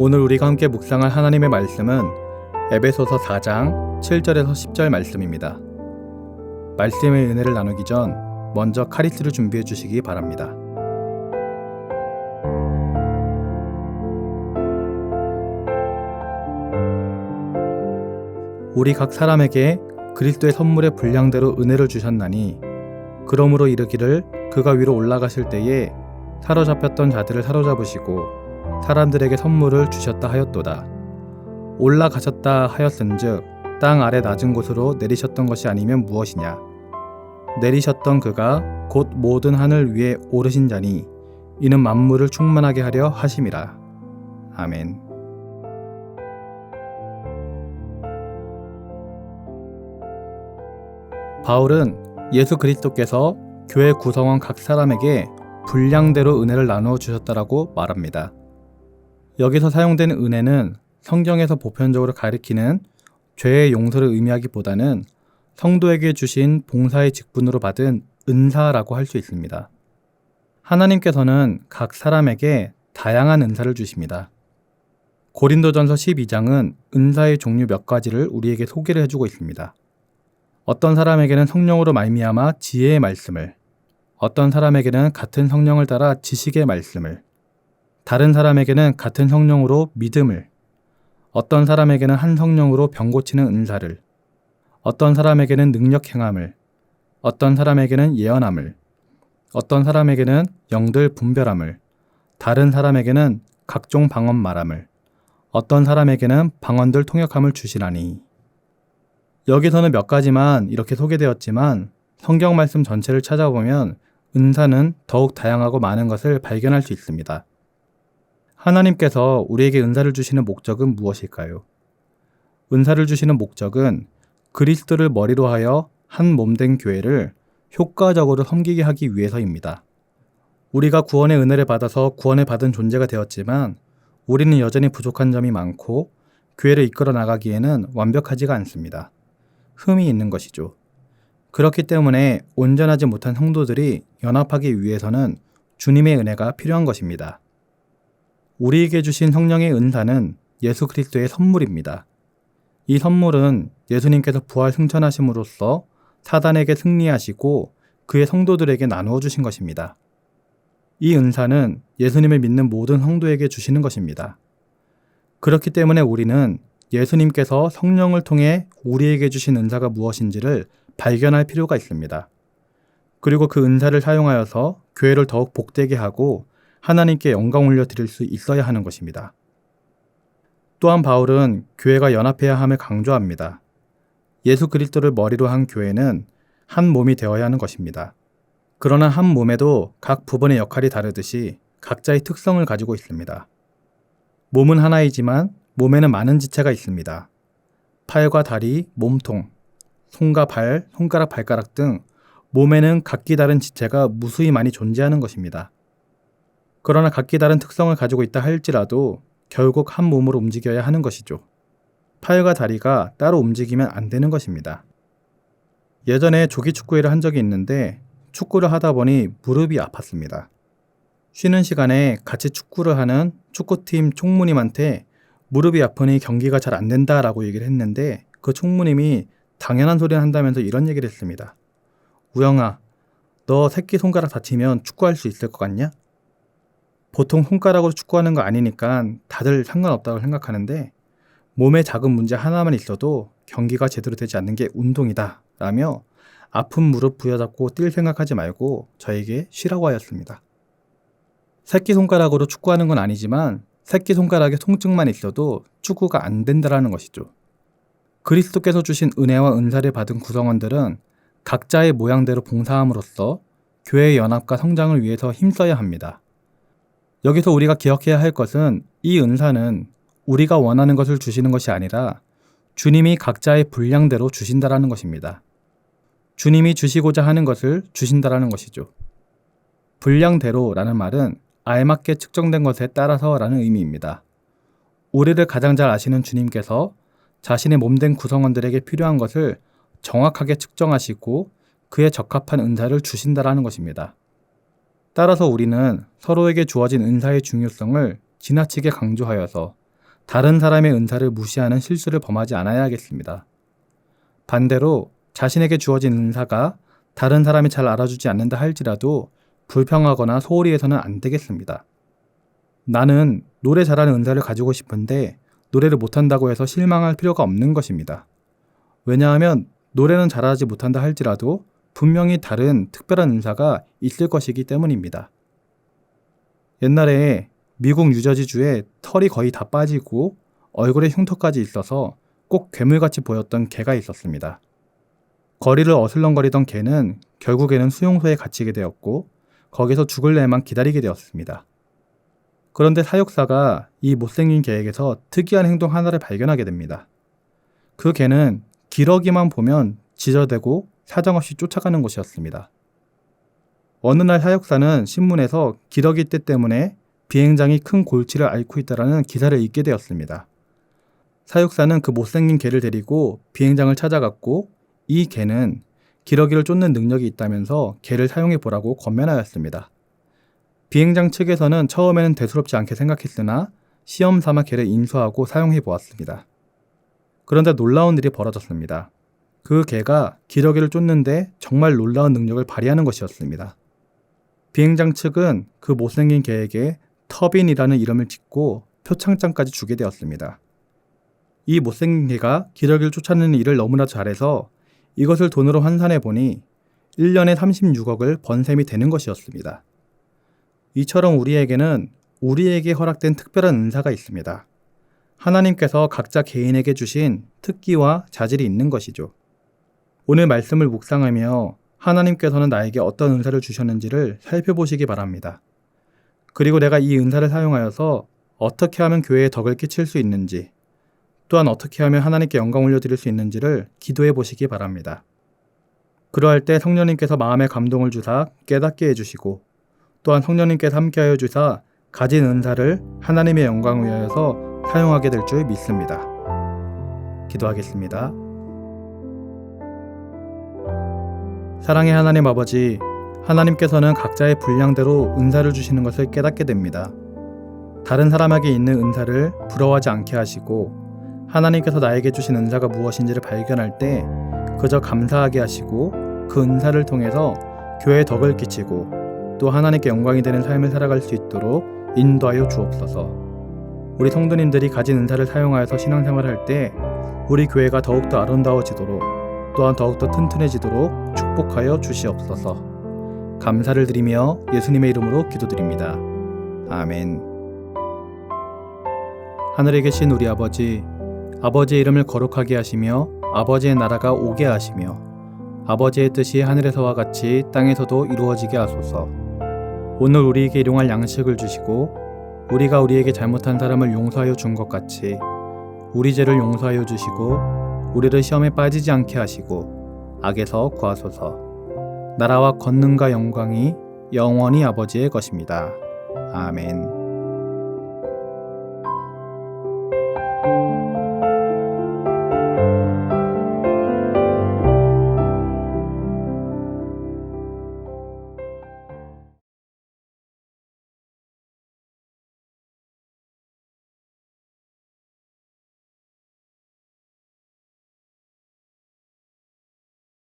오늘 우리가 함께 묵상할 하나님의 말씀은 에베소서 4장 7절에서 10절 말씀입니다. 말씀의 은혜를 나누기 전 먼저 카리스를 준비해 주시기 바랍니다. 우리 각 사람에게 그리스도의 선물의 분량대로 은혜를 주셨나니 그러므로 이르기를 그가 위로 올라가실 때에 사로잡혔던 자들을 사로잡으시고 사람들에게 선물을 주셨다 하였도다. 올라가셨다 하였은즉 땅 아래 낮은 곳으로 내리셨던 것이 아니면 무엇이냐. 내리셨던 그가 곧 모든 하늘 위에 오르신 자니 이는 만물을 충만하게 하려 하심이라. 아멘. 바울은 예수 그리스도께서 교회 구성원 각 사람에게 분량대로 은혜를 나누어 주셨다라고 말합니다. 여기서 사용된 은혜는 성경에서 보편적으로 가리키는 죄의 용서를 의미하기보다는 성도에게 주신 봉사의 직분으로 받은 은사라고 할 수 있습니다. 하나님께서는 각 사람에게 다양한 은사를 주십니다. 고린도전서 12장은 은사의 종류 몇 가지를 우리에게 소개를 해주고 있습니다. 어떤 사람에게는 성령으로 말미암아 지혜의 말씀을, 어떤 사람에게는 같은 성령을 따라 지식의 말씀을, 다른 사람에게는 같은 성령으로 믿음을, 어떤 사람에게는 한 성령으로 병 고치는 은사를, 어떤 사람에게는 능력 행함을, 어떤 사람에게는 예언함을, 어떤 사람에게는 영들 분별함을, 다른 사람에게는 각종 방언 말함을, 어떤 사람에게는 방언들 통역함을 주시라니. 여기서는 몇 가지만 이렇게 소개되었지만 성경 말씀 전체를 찾아보면 은사는 더욱 다양하고 많은 것을 발견할 수 있습니다. 하나님께서 우리에게 은사를 주시는 목적은 무엇일까요? 은사를 주시는 목적은 그리스도를 머리로 하여 한 몸된 교회를 효과적으로 섬기게 하기 위해서입니다. 우리가 구원의 은혜를 받아서 구원을 받은 존재가 되었지만 우리는 여전히 부족한 점이 많고 교회를 이끌어 나가기에는 완벽하지가 않습니다. 흠이 있는 것이죠. 그렇기 때문에 온전하지 못한 성도들이 연합하기 위해서는 주님의 은혜가 필요한 것입니다. 우리에게 주신 성령의 은사는 예수 그리스도의 선물입니다. 이 선물은 예수님께서 부활 승천하심으로써 사단에게 승리하시고 그의 성도들에게 나누어 주신 것입니다. 이 은사는 예수님을 믿는 모든 성도에게 주시는 것입니다. 그렇기 때문에 우리는 예수님께서 성령을 통해 우리에게 주신 은사가 무엇인지를 발견할 필요가 있습니다. 그리고 그 은사를 사용하여서 교회를 더욱 복되게 하고 하나님께 영광 올려드릴 수 있어야 하는 것입니다. 또한 바울은 교회가 연합해야 함을 강조합니다. 예수 그리스도를 머리로 한 교회는 한 몸이 되어야 하는 것입니다. 그러나 한 몸에도 각 부분의 역할이 다르듯이 각자의 특성을 가지고 있습니다. 몸은 하나이지만 몸에는 많은 지체가 있습니다. 팔과 다리, 몸통, 손과 발, 손가락, 발가락 등 몸에는 각기 다른 지체가 무수히 많이 존재하는 것입니다. 그러나 각기 다른 특성을 가지고 있다 할지라도 결국 한 몸으로 움직여야 하는 것이죠. 팔과 다리가 따로 움직이면 안 되는 것입니다. 예전에 조기 축구회를 한 적이 있는데 축구를 하다 보니 무릎이 아팠습니다. 쉬는 시간에 같이 축구를 하는 축구팀 총무님한테 무릎이 아프니 경기가 잘 안 된다라고 얘기를 했는데 그 총무님이 당연한 소리를 한다면서 이런 얘기를 했습니다. 우영아, 너 새끼손가락 다치면 축구할 수 있을 것 같냐? 보통 손가락으로 축구하는 거 아니니까 다들 상관없다고 생각하는데 몸에 작은 문제 하나만 있어도 경기가 제대로 되지 않는 게 운동이다 라며 아픈 무릎 부여잡고 뛸 생각하지 말고 저에게 쉬라고 하였습니다. 새끼손가락으로 축구하는 건 아니지만 새끼손가락에 통증만 있어도 축구가 안 된다라는 것이죠. 그리스도께서 주신 은혜와 은사를 받은 구성원들은 각자의 모양대로 봉사함으로써 교회의 연합과 성장을 위해서 힘써야 합니다. 여기서 우리가 기억해야 할 것은 이 은사는 우리가 원하는 것을 주시는 것이 아니라 주님이 각자의 분량대로 주신다라는 것입니다. 주님이 주시고자 하는 것을 주신다라는 것이죠. 분량대로라는 말은 알맞게 측정된 것에 따라서라는 의미입니다. 우리를 가장 잘 아시는 주님께서 자신의 몸된 구성원들에게 필요한 것을 정확하게 측정하시고 그에 적합한 은사를 주신다라는 것입니다. 따라서 우리는 서로에게 주어진 은사의 중요성을 지나치게 강조하여서 다른 사람의 은사를 무시하는 실수를 범하지 않아야 하겠습니다. 반대로 자신에게 주어진 은사가 다른 사람이 잘 알아주지 않는다 할지라도 불평하거나 소홀히 해서는 안 되겠습니다. 나는 노래 잘하는 은사를 가지고 싶은데 노래를 못한다고 해서 실망할 필요가 없는 것입니다. 왜냐하면 노래는 잘하지 못한다 할지라도 분명히 다른 특별한 은사가 있을 것이기 때문입니다. 옛날에 미국 뉴저지주에 털이 거의 다 빠지고 얼굴에 흉터까지 있어서 꼭 괴물같이 보였던 개가 있었습니다. 거리를 어슬렁거리던 개는 결국에는 수용소에 갇히게 되었고 거기서 죽을 날만 기다리게 되었습니다. 그런데 사육사가 이 못생긴 개에게서 특이한 행동 하나를 발견하게 됩니다. 그 개는 기러기만 보면 지저대고 사정없이 쫓아가는 것이었습니다. 어느 날 사육사는 신문에서 기러기 떼 때문에 비행장이 큰 골치를 앓고 있다라는 기사를 읽게 되었습니다. 사육사는 그 못생긴 개를 데리고 비행장을 찾아갔고 이 개는 기러기를 쫓는 능력이 있다면서 개를 사용해 보라고 권면하였습니다. 비행장 측에서는 처음에는 대수롭지 않게 생각했으나 시험 삼아 개를 인수하고 사용해 보았습니다. 그런데 놀라운 일이 벌어졌습니다. 그 개가 기러기를 쫓는데 정말 놀라운 능력을 발휘하는 것이었습니다. 비행장 측은 그 못생긴 개에게 터빈이라는 이름을 짓고 표창장까지 주게 되었습니다. 이 못생긴 개가 기러기를 쫓아내는 일을 너무나 잘해서 이것을 돈으로 환산해 보니 1년에 36억을 번 셈이 되는 것이었습니다. 이처럼 우리에게는 우리에게 허락된 특별한 은사가 있습니다. 하나님께서 각자 개인에게 주신 특기와 자질이 있는 것이죠. 오늘 말씀을 묵상하며 하나님께서는 나에게 어떤 은사를 주셨는지를 살펴보시기 바랍니다. 그리고 내가 이 은사를 사용하여서 어떻게 하면 교회에 덕을 끼칠 수 있는지, 또한 어떻게 하면 하나님께 영광 올려드릴 수 있는지를 기도해 보시기 바랍니다. 그러할 때 성령님께서 마음의 감동을 주사 깨닫게 해주시고, 또한 성령님께서 함께하여 주사 가진 은사를 하나님의 영광을 위하여서 사용하게 될 줄 믿습니다. 기도하겠습니다. 사랑의 하나님 아버지, 하나님께서는 각자의 분량대로 은사를 주시는 것을 깨닫게 됩니다. 다른 사람에게 있는 은사를 부러워하지 않게 하시고 하나님께서 나에게 주신 은사가 무엇인지를 발견할 때 그저 감사하게 하시고 그 은사를 통해서 교회에 덕을 끼치고 또 하나님께 영광이 되는 삶을 살아갈 수 있도록 인도하여 주옵소서. 우리 성도님들이 가진 은사를 사용하여서 신앙생활을 할 때 우리 교회가 더욱더 아름다워지도록 또한 더욱더 튼튼해지도록 축복하여 주시옵소서. 감사를 드리며 예수님의 이름으로 기도드립니다. 아멘. 하늘에 계신 우리 아버지, 아버지의 이름을 거룩하게 하시며 아버지의 나라가 오게 하시며 아버지의 뜻이 하늘에서와 같이 땅에서도 이루어지게 하소서. 오늘 우리에게 일용할 양식을 주시고 우리가 우리에게 잘못한 사람을 용서하여 준 것 같이 우리 죄를 용서하여 주시고 우리를 시험에 빠지지 않게 하시고 악에서 구하소서. 나라와 권능과 영광이 영원히 아버지의 것입니다. 아멘.